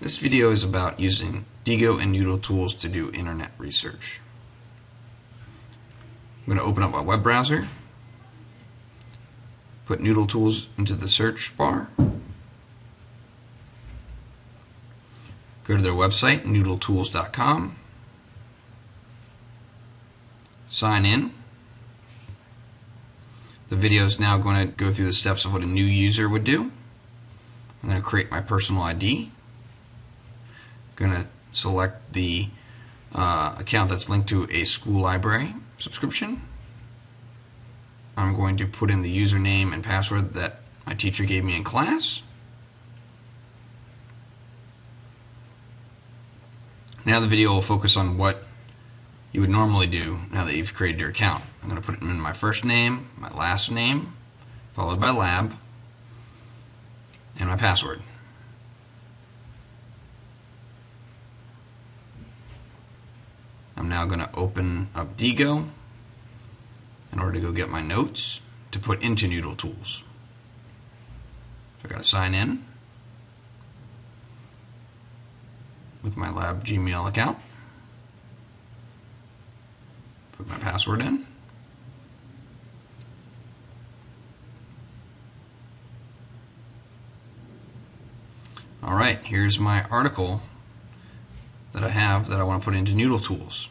This video is about using Diigo and NoodleTools to do internet research. I'm going to open up my web browser, put NoodleTools into the search bar, go to their website, NoodleTools.com, sign in. The video is now going to go through the steps of what a new user would do. I'm going to create my personal ID. I'm going to select the account that's linked to a school library subscription. I'm going to put in the username and password that my teacher gave me in class. Now the video will focus on what you would normally do now that you've created your account. I'm going to put in my first name, my last name, followed by lab, and my password. I'm now going to open up Diigo in order to go get my notes to put into NoodleTools. So I've got to sign in with my lab Gmail account. Put my password in. Alright, here's my article that I have that I want to put into NoodleTools.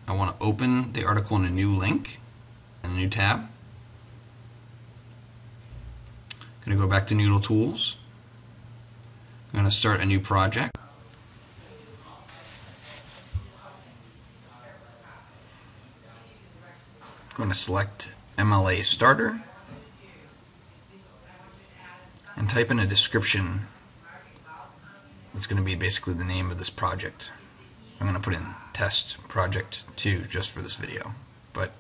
I want to open the article in a new link, in a new tab. I'm going to go back to NoodleTools. I'm going to start a new project. I'm going to select MLA Starter and type in a description that's going to be basically the name of this project. I'm going to put in test project 2 just for this video. But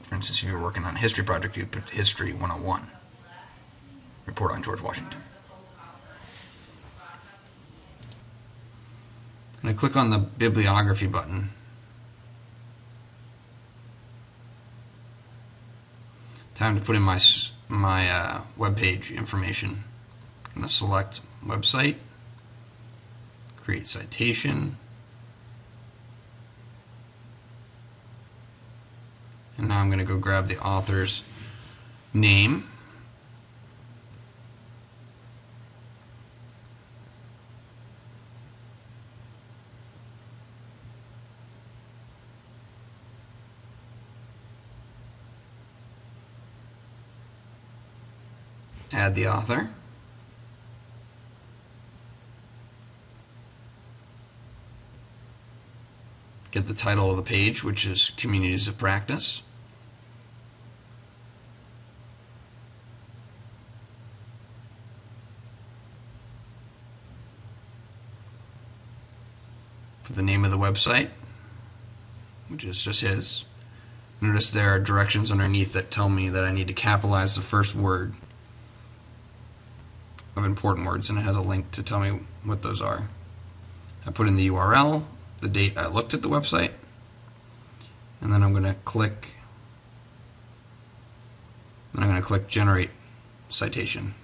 for instance, if you're working on a history project, you'd put history 101. Report on George Washington. I'm going to click on the bibliography button. Time to put in my web page information. I'm going to select website, create citation, and now I'm going to go grab the author's name, add the author, get the title of the page, which is Communities of Practice. Put the name of the website, which is just his. Notice there are directions underneath that tell me that I need to capitalize the first word of important words, and it has a link to tell me what those are. I put in the URL, the date I looked at the website, and then I'm going to click Generate Citation.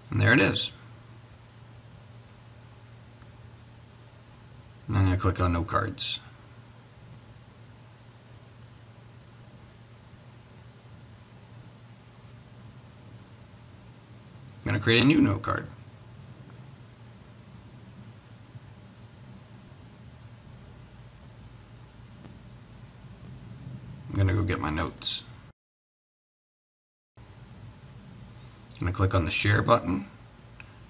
And there it is. And I'm going to click on No Cards. I'm going to create a new note card. I'm going to go get my notes. I'm going to click on the Share button,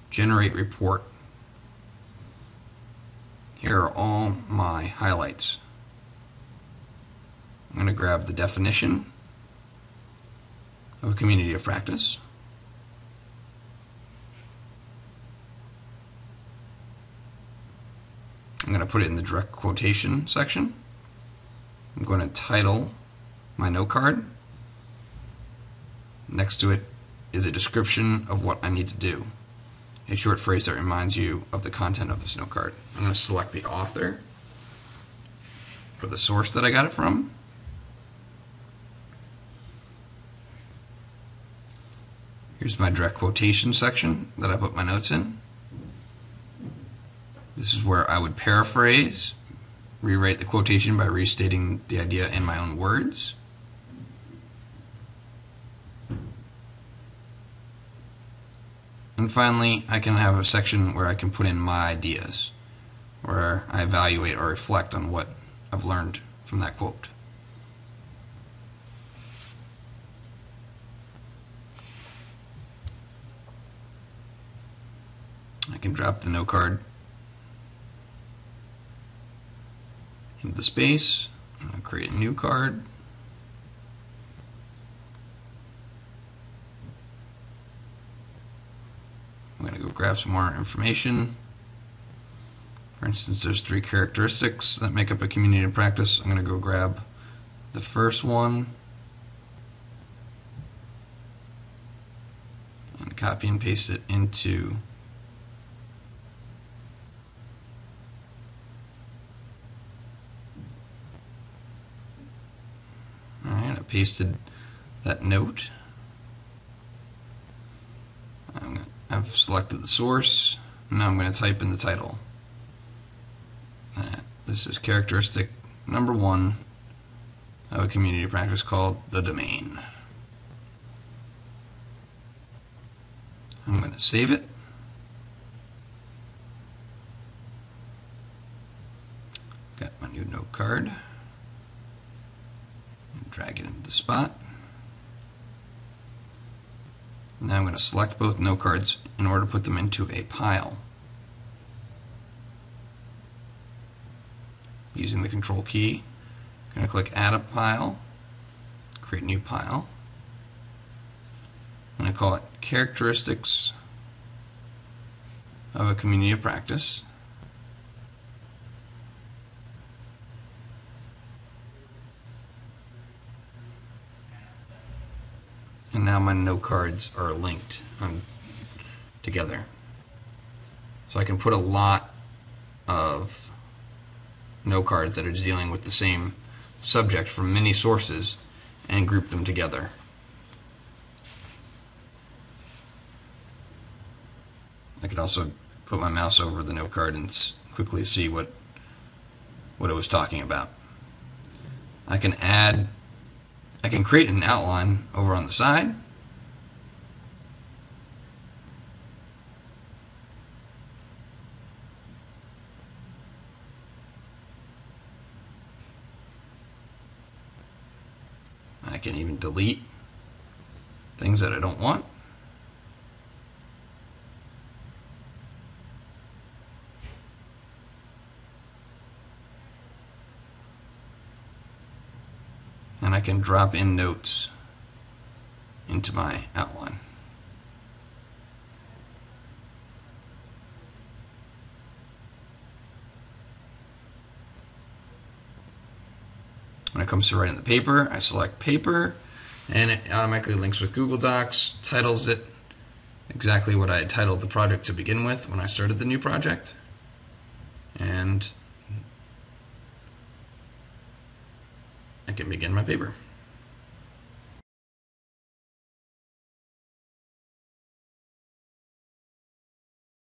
Generate Report. Here are all my highlights. I'm going to grab the definition of a community of practice. I'm going to put it in the direct quotation section. I'm going to title my note card. Next to it is a description of what I need to do. A short phrase that reminds you of the content of this note card. I'm going to select the author for the source that I got it from. Here's my direct quotation section that I put my notes in. This is where I would paraphrase, rewrite the quotation by restating the idea in my own words. And finally, I can have a section where I can put in my ideas, where I evaluate or reflect on what I've learned from that quote. I can drop the note card into the space. I'm going to create a new card. I'm going to go grab some more information. For instance, there's 3 characteristics that make up a community of practice. I'm going to go grab the first one and copy and paste it into I pasted that note. I've selected the source. Now I'm going to type in the title. This is characteristic number 1 of a community practice called the domain. I'm going to save it. Got my new note card. Drag it into the spot. Now I'm going to select both note cards in order to put them into a pile. Using the control key, I'm going to click add a pile, create a new pile. I'm going to call it characteristics of a community of practice. And now my note cards are linked together. So I can put a lot of note cards that are dealing with the same subject from many sources and group them together. I could also put my mouse over the note card and quickly see what it was talking about. I can create an outline over on the side. I can even delete things that I don't want. And I can drop in notes into my outline. When it comes to writing the paper, I select paper, and it automatically links with Google Docs, titles it exactly what I had titled the project to begin with when I started the new project, and I can begin my paper.